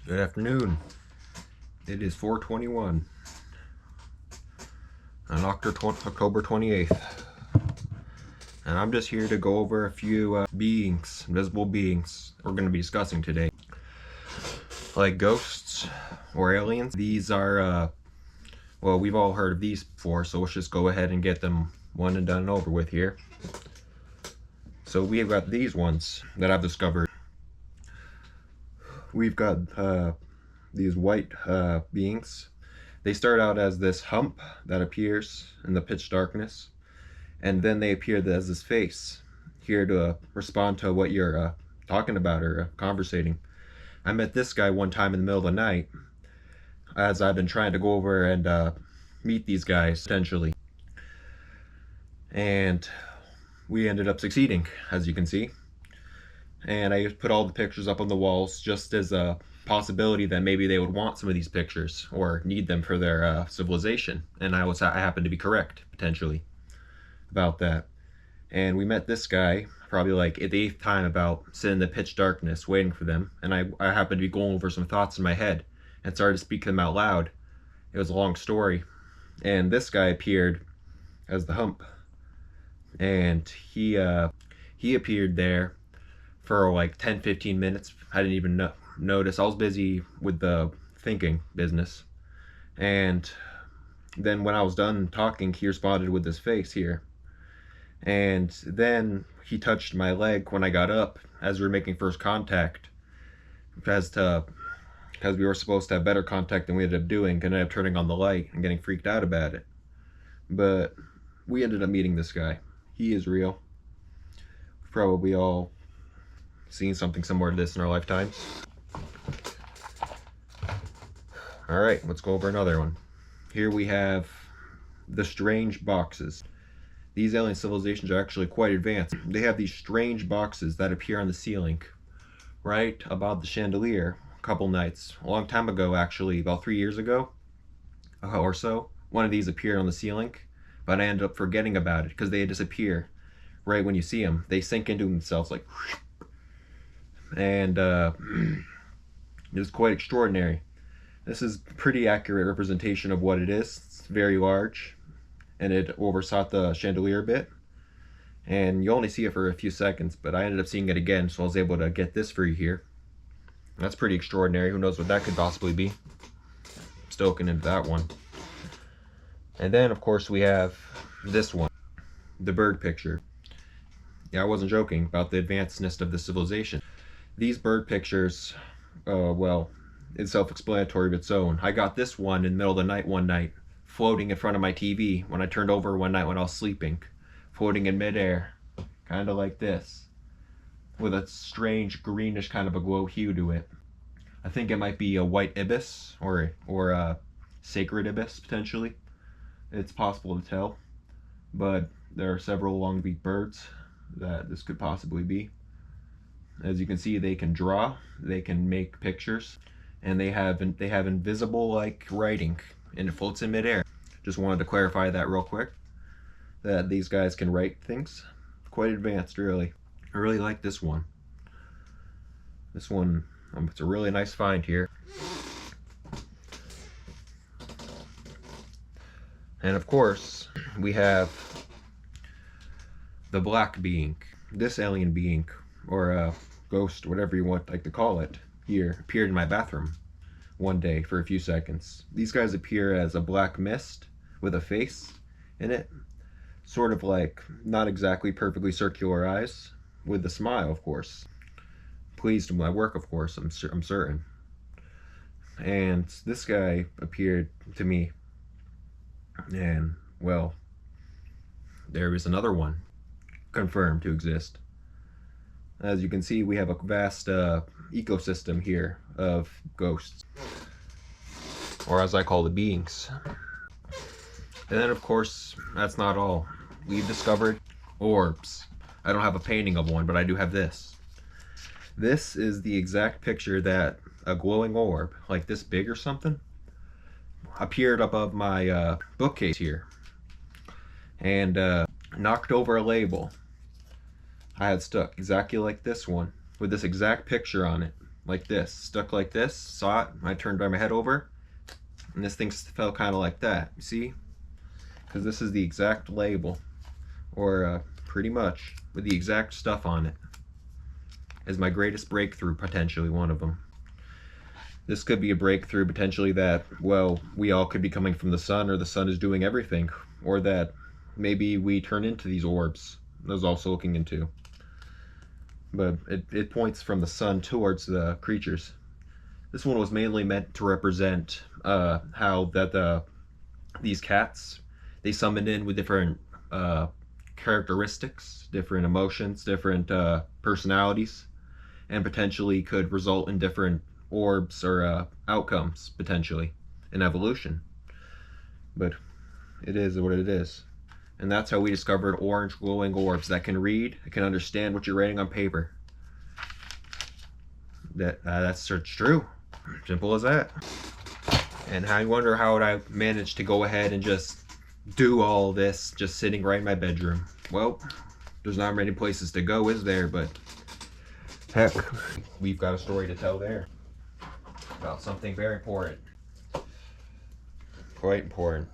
Good afternoon. It is 4:21 on October 28th. And I'm just here to go over a few invisible beings we're going to be discussing today. Like ghosts or aliens. These are, well, we've all heard of these before, so let's just go ahead and get them one and done and over with here. So we've got these ones that I've discovered. We've got these white beings. They start out as this hump that appears in the pitch darkness, and then they appear as this face here to respond to what you're talking about or conversating. I met this guy one time in the middle of the night as I've been trying to go over and meet these guys potentially, and we ended up succeeding, as you can see. And I put all the pictures up on the walls just as a possibility that maybe they would want some of these pictures or need them for their civilization. And I happened to be correct, potentially, about that. And we met this guy probably like at the 8th time about sitting in the pitch darkness waiting for them. And I happened to be going over some thoughts in my head and started to speak them out loud. It was a long story. And this guy appeared as the hump. And he appeared there for like 10-15 minutes. I didn't even notice. I was busy with the thinking business. And then when I was done talking, he responded with his face here. And then he touched my leg when I got up as we were making first contact, because we were supposed to have better contact than we ended up doing, and ended up turning on the light and getting freaked out about it. But we ended up meeting this guy. He is real. We've probably all seen something similar to this in our lifetimes. Alright, let's go over another one. Here we have the strange boxes. These alien civilizations are actually quite advanced. They have these strange boxes that appear on the ceiling, right above the chandelier. A couple nights, a long time ago actually, about 3 years ago or so, one of these appeared on the ceiling, but I ended up forgetting about it because they disappear right when you see them. They sink into themselves like, and it's quite extraordinary. This is pretty accurate representation of what it is. It's very large, and it overshot the chandelier a bit, and you only see it for a few seconds, but I ended up seeing it again, so I was able to get this for you here. That's pretty extraordinary. Who knows what that could possibly be. Still looking into that one. And then of course we have this one, the bird picture. Yeah, I wasn't joking about the advancedness of the civilization. These bird pictures, well, it's self-explanatory of its own. I got this one in the middle of the night one night, floating in front of my TV when I turned over one night when I was sleeping, floating in midair, kind of like this, with a strange greenish kind of a glow hue to it. I think it might be a white ibis or a sacred ibis potentially. It's possible to tell, but there are several long-beaked birds that this could possibly be. As you can see, they can draw, they can make pictures, and they have invisible like writing, and it floats in midair. Just wanted to clarify that real quick, that these guys can write things. Quite advanced, really. I really like this one. This one, it's a really nice find here. And of course, we have the black being. This alien being, or a ghost, whatever you want like to call it, here appeared in my bathroom one day for a few seconds. These guys appear as a black mist with a face in it, sort of like not exactly perfectly circular eyes, with a smile, of course. Pleased with my work, of course, I'm certain. And this guy appeared to me, and well, there is another one confirmed to exist. As you can see, we have a vast ecosystem here of ghosts, or as I call the beings. And then of course, that's not all. We've discovered orbs. I don't have a painting of one, but I do have this. This is the exact picture that a glowing orb, like this big or something, appeared above my bookcase here, and knocked over a label I had stuck exactly like this one, with this exact picture on it, like this, stuck like this. Saw it, I turned my head over, and this thing fell kind of like that. You see? Because this is the exact label, or pretty much with the exact stuff on it. Is my greatest breakthrough, potentially one of them. This could be a breakthrough potentially that, well, we all could be coming from the sun, or the sun is doing everything, or that maybe we turn into these orbs. I was also looking into. But it points from the sun towards the creatures. This one was mainly meant to represent how that these cats, they summoned in with different characteristics, different emotions, different personalities, and potentially could result in different orbs or outcomes, potentially, in evolution. But it is what it is. And that's how we discovered orange glowing orbs that can read, can understand what you're writing on paper. That's true. Simple as that. And I wonder how would I manage to go ahead and just do all this just sitting right in my bedroom. Well, there's not many places to go, is there? But heck, we've got a story to tell there about something very important. Quite important.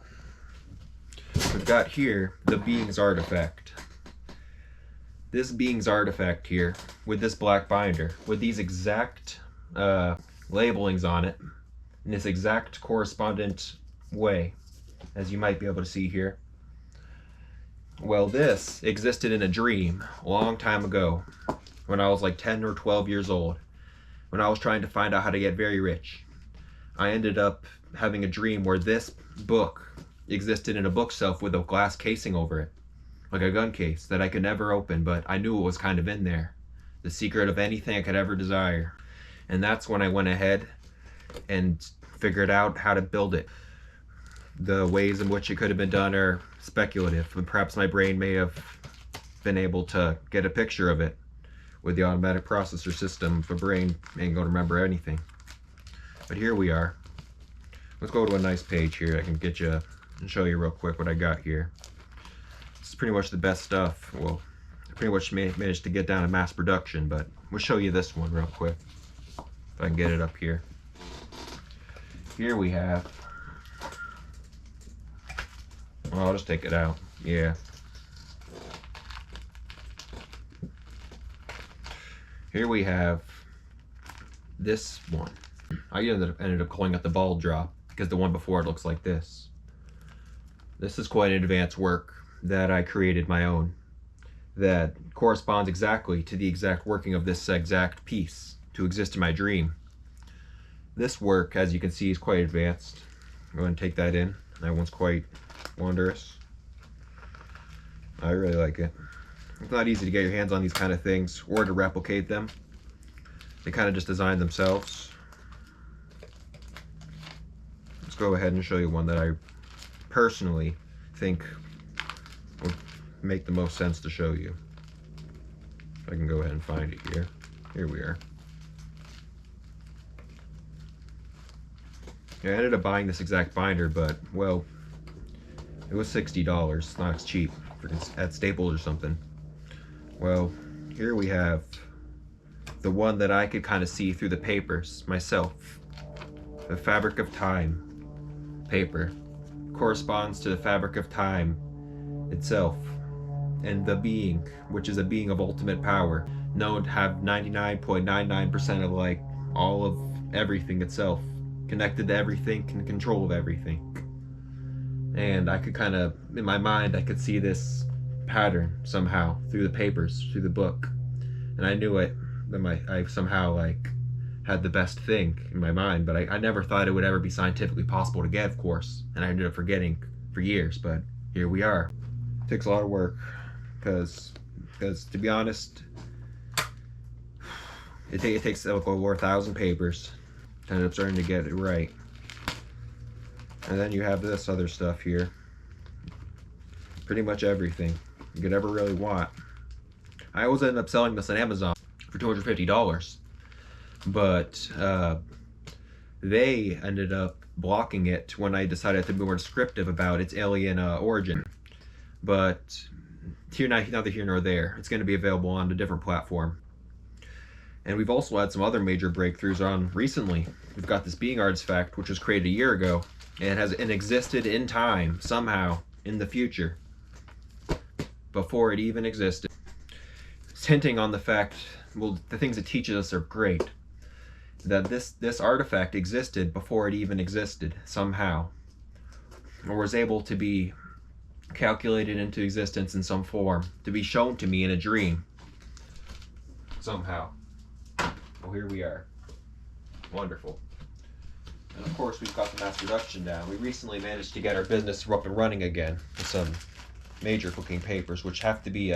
We've got here the being's artifact. This being's artifact here, with this black binder, with these exact labelings on it, in this exact correspondent way, as you might be able to see here. Well, this existed in a dream a long time ago, when I was like 10 or 12 years old, when I was trying to find out how to get very rich. I ended up having a dream where this book existed in a bookshelf with a glass casing over it, like a gun case that I could never open, but I knew it was kind of in there. The secret of anything I could ever desire. And that's when I went ahead and figured out how to build it. The ways in which it could have been done are speculative, but perhaps my brain may have been able to get a picture of it. With the automatic processor system, the brain ain't gonna remember anything. But here we are. Let's go to a nice page here. I can get you and show you real quick what I got here. This is pretty much the best stuff. Well, I pretty much managed to get down to mass production, but we'll show you this one real quick. If I can get it up here. Here we have, well, I'll just take it out. Yeah. Here we have this one. I ended up calling it the ball drop because the one before it looks like this. This is quite an advanced work that I created my own that corresponds exactly to the exact working of this exact piece to exist in my dream. This work, as you can see, is quite advanced. I'm going to take that in. That one's quite wondrous. I really like it. It's not easy to get your hands on these kind of things or to replicate them. They kind of just design themselves. Let's go ahead and show you one that I personally think would make the most sense to show you. If I can go ahead and find it here. Here we are. I ended up buying this exact binder, but, well, it was $60. It's not cheap at Staples or something. Well, here we have the one that I could kind of see through the papers myself. The Fabric of Time paper corresponds to the fabric of time itself, and the being, which is a being of ultimate power, known to have 99.99% of like all of everything itself, connected to everything, in control of everything. And I could kind of, in my mind, I could see this pattern somehow through the papers, through the book, and I knew it. I somehow like had the best thing in my mind, but I never thought it would ever be scientifically possible to get, of course, and I ended up forgetting for years. But here we are. It takes a lot of work, because to be honest, it takes over 1,000 papers to end up starting to get it right. And then you have this other stuff here. Pretty much everything you could ever really want. I always ended up selling this on Amazon for $250, but they ended up blocking it when I decided to be more descriptive about its alien origin. But neither here nor there. It's going to be available on a different platform. And we've also had some other major breakthroughs on recently. We've got this being artifact, which was created a year ago, and existed in time, somehow, in the future, before it even existed. It's hinting on the fact, well, the things it teaches us are great. That this artifact existed before it even existed, somehow. Or was able to be calculated into existence in some form, to be shown to me in a dream. Somehow. Well, here we are. Wonderful. And of course, we've got the mass production down. We recently managed to get our business up and running again with some major cooking papers, which have to be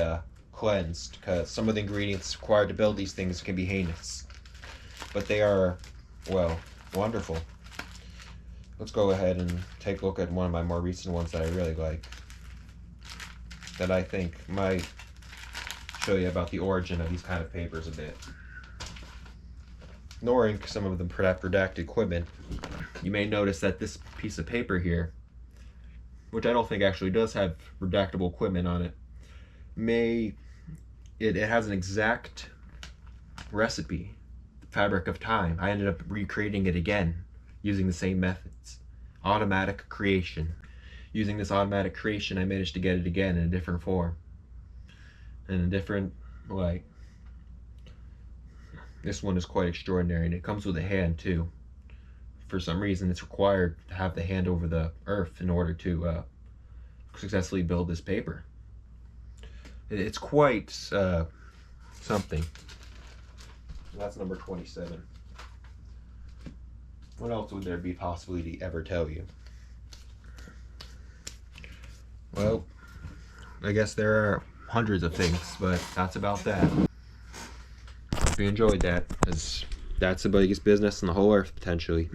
cleansed, because some of the ingredients required to build these things can be heinous. But they are, well, wonderful. Let's go ahead and take a look at one of my more recent ones that I really like, that I think might show you about the origin of these kind of papers a bit. Ignoring some of the redacted equipment, you may notice that this piece of paper here, which I don't think actually does have redactable equipment on it, it has an exact recipe, the fabric of time. I ended up recreating it again using the same methods. Automatic creation. Using this automatic creation, I managed to get it again in a different form, in a different way. This one is quite extraordinary, and it comes with a hand too. For some reason, it's required to have the hand over the earth in order to successfully build this paper. It's quite something. That's number 27. What else would there be possibly to ever tell you? Well, I guess there are hundreds of things, but that's about that. Hope you enjoyed that, because that's the biggest business in the whole earth, potentially.